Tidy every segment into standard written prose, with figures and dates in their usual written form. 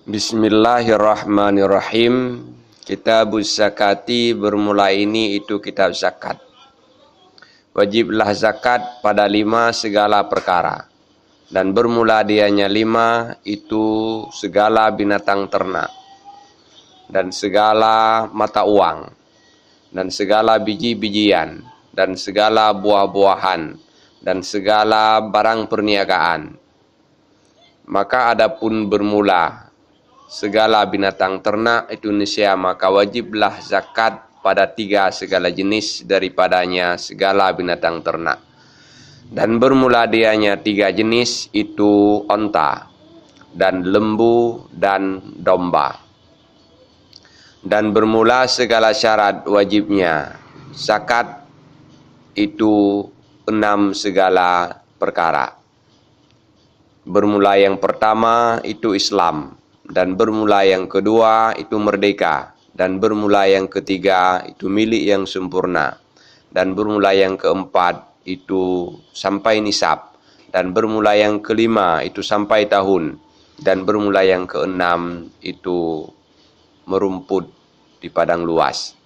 Bismillahirrahmanirrahim. Kitabuz zakati bermula ini itu kitab zakat. Wajiblah zakat pada 5 segala perkara. Dan bermula dianya 5 itu segala binatang ternak. Dan segala mata uang. Dan segala biji-bijian. Dan segala buah-buahan. Dan segala barang perniagaan. Maka adapun bermula segala binatang ternak itu niscaya maka wajiblah zakat pada 3 segala jenis daripadanya segala binatang ternak. Dan bermula dianya 3 jenis itu onta dan lembu dan domba. Dan bermula segala syarat wajibnya zakat itu 6 segala perkara. Bermula yang pertama itu Islam. Dan bermula yang kedua itu merdeka. Dan bermula yang ketiga itu milik yang sempurna. Dan bermula yang keempat itu sampai nisab. Dan bermula yang kelima itu sampai tahun. Dan bermula yang keenam itu merumput di padang luas.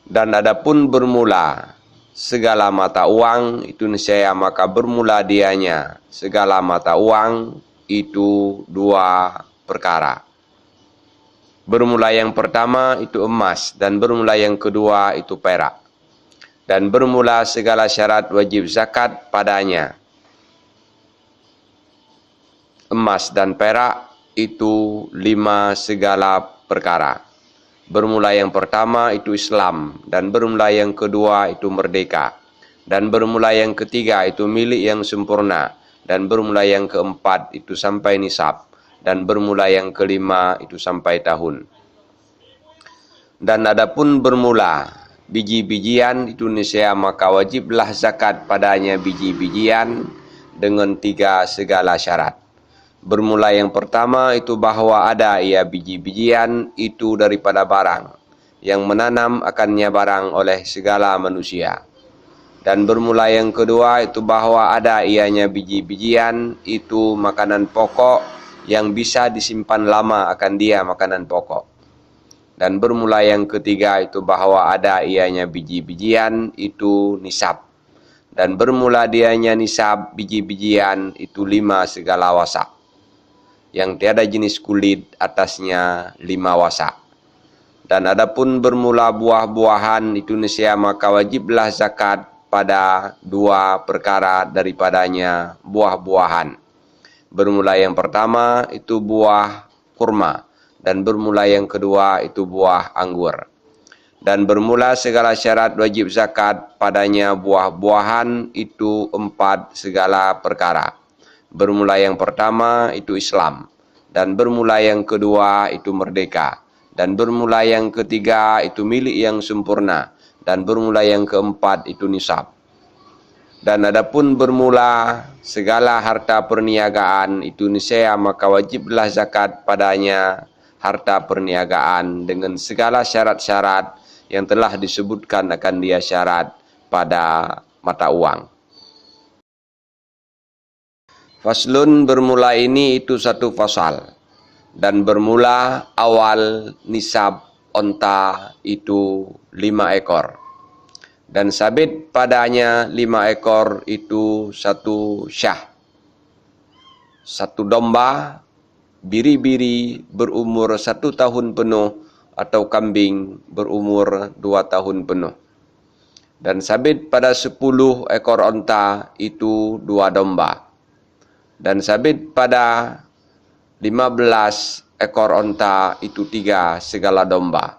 Dan adapun bermula segala mata uang itu niscaya maka bermula dianya segala mata uang itu 2 perkara. Bermula yang pertama itu emas dan bermula yang kedua itu perak. Dan bermula segala syarat wajib zakat padanya emas dan perak itu 5 segala perkara. Bermula yang pertama itu Islam dan bermula yang kedua itu merdeka. Dan bermula yang ketiga itu milik yang sempurna. Dan bermula yang keempat itu sampai nisab. Dan bermula yang kelima itu sampai tahun. Dan adapun bermula biji-bijian itu niscaya maka wajiblah zakat padanya biji-bijian dengan 3 segala syarat. Bermula yang pertama itu bahwa ada ia biji-bijian itu daripada barang yang menanam akannya barang oleh segala manusia. Dan bermula yang kedua itu bahwa ada ianya biji-bijian itu makanan pokok yang bisa disimpan lama akan dia makanan pokok. Dan bermula yang ketiga itu bahwa ada ianya biji-bijian itu nisab. Dan bermula dianya nisab biji-bijian itu 5 segala wasak. Yang tiada jenis kulit atasnya 5 wasak. Dan adapun bermula buah-buahan itu niscaya maka wajiblah zakat pada 2 perkara daripadanya buah-buahan. Bermula yang pertama itu buah kurma dan bermula yang kedua itu buah anggur. Dan bermula segala syarat wajib zakat padanya buah-buahan itu 4 segala perkara. Bermula yang pertama itu Islam. Dan bermula yang kedua itu merdeka. Dan bermula yang ketiga itu milik yang sempurna. Dan bermula yang keempat itu nisab. Dan adapun bermula segala harta perniagaan itu niscaya maka wajiblah zakat padanya harta perniagaan dengan segala syarat-syarat yang telah disebutkan akan dia syarat pada mata uang. Faslun bermula ini itu 1 fasal. Dan bermula awal nisab onta itu 5 ekor. Dan sabit padanya 5 ekor itu 1 syah. 1 domba biri-biri berumur 1 tahun penuh atau kambing berumur 2 tahun penuh. Dan sabit pada 10 ekor onta itu 2 domba. Dan sabit pada 15 ekor onta itu 3 segala domba.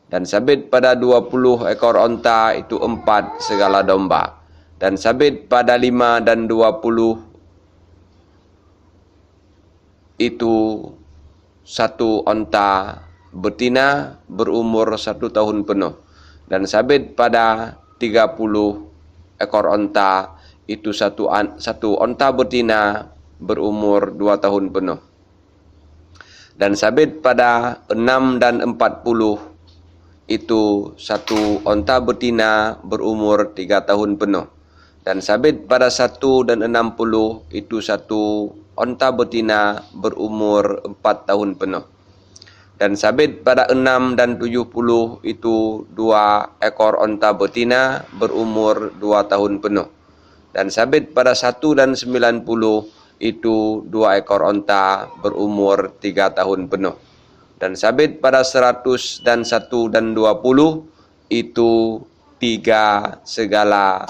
Dan sabit pada 20 ekor onta itu 4 segala domba. Dan sabit pada 5 dan 20 itu 1 onta betina berumur 1 tahun penuh. Dan sabit pada 30 ekor onta itu 1 onta betina berumur 2 tahun penuh. Dan sabit pada 6 dan 40 itu 1 onta betina berumur 3 tahun penuh. Dan sabit pada 1 dan 60 itu satu onta betina berumur 4 tahun penuh. Dan sabit pada 6 dan 70 itu 2 ekor onta betina berumur 2 tahun penuh. Dan sabit pada 1 dan 90 itu 2 ekor onta berumur 3 tahun penuh. Dan sabit pada 100 dan 1 dan 20 itu 3 segala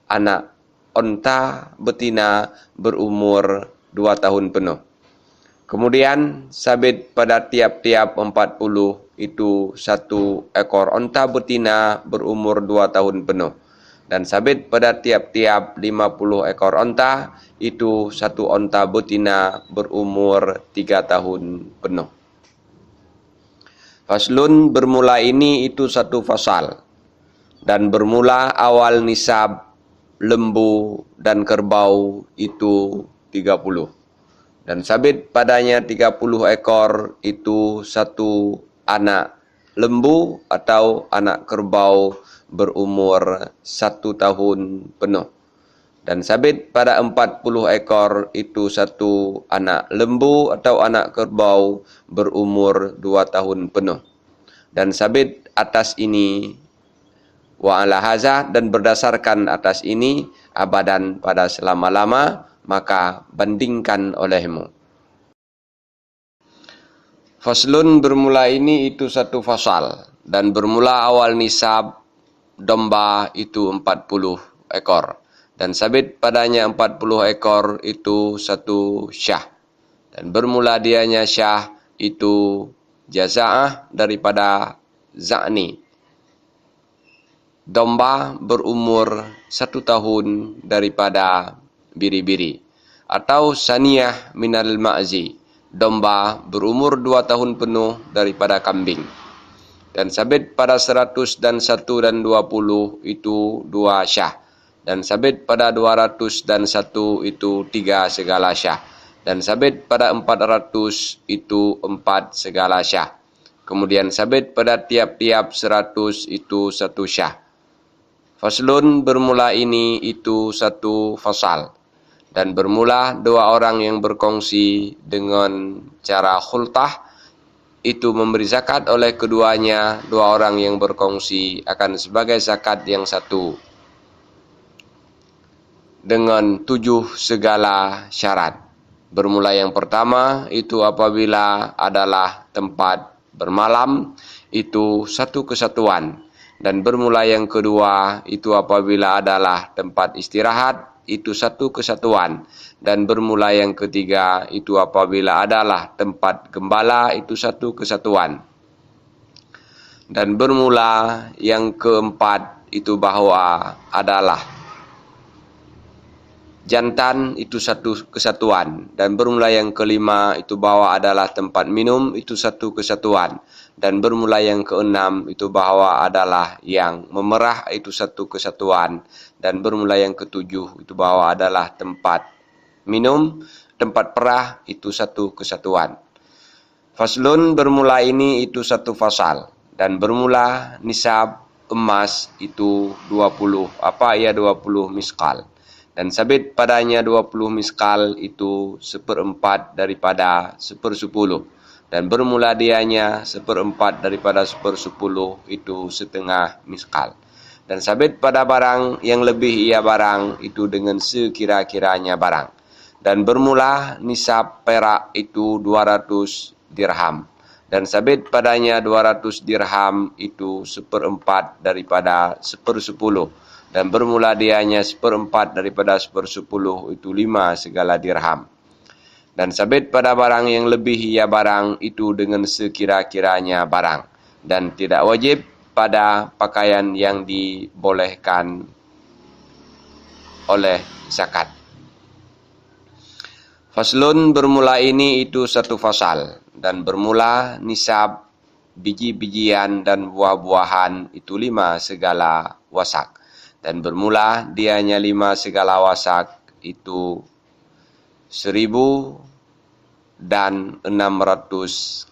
anak onta betina berumur 2 tahun penuh. Kemudian sabit pada tiap-tiap 40 itu 1 ekor onta betina berumur 2 tahun penuh. Dan sabit pada tiap-tiap 50 ekor onta itu 1 onta betina berumur 3 tahun penuh. Faslun bermula ini itu satu fasal. Dan bermula awal nisab lembu dan kerbau itu 30. Dan sabit padanya 30 ekor itu 1 anak lembu atau anak kerbau berumur 1 tahun penuh. Dan sabit pada 40 ekor itu 1 anak lembu atau anak kerbau berumur 2 tahun penuh. Dan sabit atas ini wa ala haza, dan berdasarkan atas ini abadan pada selama-lama, maka bandingkan olehmu. Faslun bermula ini itu satu fasal. Dan bermula awal nisab domba itu 40 ekor. Dan sabit padanya 40 ekor itu 1 syah. Dan bermula dianya syah itu jaza'ah daripada za'ni. Domba berumur 1 tahun daripada biri-biri. Atau saniyah minal ma'zi. Domba berumur 2 tahun penuh daripada kambing. Dan sabit pada 100 dan 1 dan 20 itu 2 syah. Dan sabit pada 200 dan 1 itu 3 segala syah. Dan sabit pada 400 itu 4 segala syah. Kemudian sabit pada tiap-tiap 100 itu 1 syah. Faslun bermula ini itu satu fasal. Dan bermula 2 orang yang berkongsi dengan cara khultah, itu memberi zakat oleh keduanya. 2 orang yang berkongsi akan sebagai zakat yang satu dengan 7 segala syarat. Bermula yang pertama itu apabila adalah tempat bermalam, itu satu kesatuan. Dan bermula yang kedua itu apabila adalah tempat istirahat, itu satu kesatuan. Dan bermula yang ketiga itu apabila adalah tempat gembala, itu satu kesatuan. Dan bermula yang keempat itu bahwa adalah jantan, itu satu kesatuan. Dan bermula yang kelima itu bahwa adalah tempat minum, itu satu kesatuan. Dan bermula yang keenam itu bahwa adalah yang memerah, itu satu kesatuan. Dan bermula yang ketujuh itu bahwa adalah tempat minum, tempat perah, itu satu kesatuan. Faslun bermula ini itu satu fasal. Dan bermula nisab emas itu 20 miskal. Dan sabit padanya 20 miskal itu 1/4 daripada 1/10. Dan bermula dianya 1/4 daripada 1/10 itu 1/2 miskal. Dan sabit pada barang yang lebih ia barang itu dengan sekira-kiranya barang. Dan bermula nisab perak itu 200 dirham. Dan sabit padanya 200 dirham itu 1/4 daripada 1/10. Dan bermula dianya 1/4 daripada 1/10 itu 5 segala dirham. Dan sabit pada barang yang lebih ia barang itu dengan sekira-kiranya barang. Dan tidak wajib pada pakaian yang dibolehkan oleh zakat. Faslun bermula ini itu satu fasal. Dan bermula nisab biji-bijian dan buah-buahan itu 5 segala wasak. Dan bermula dianya 5 segala wasak itu 1.600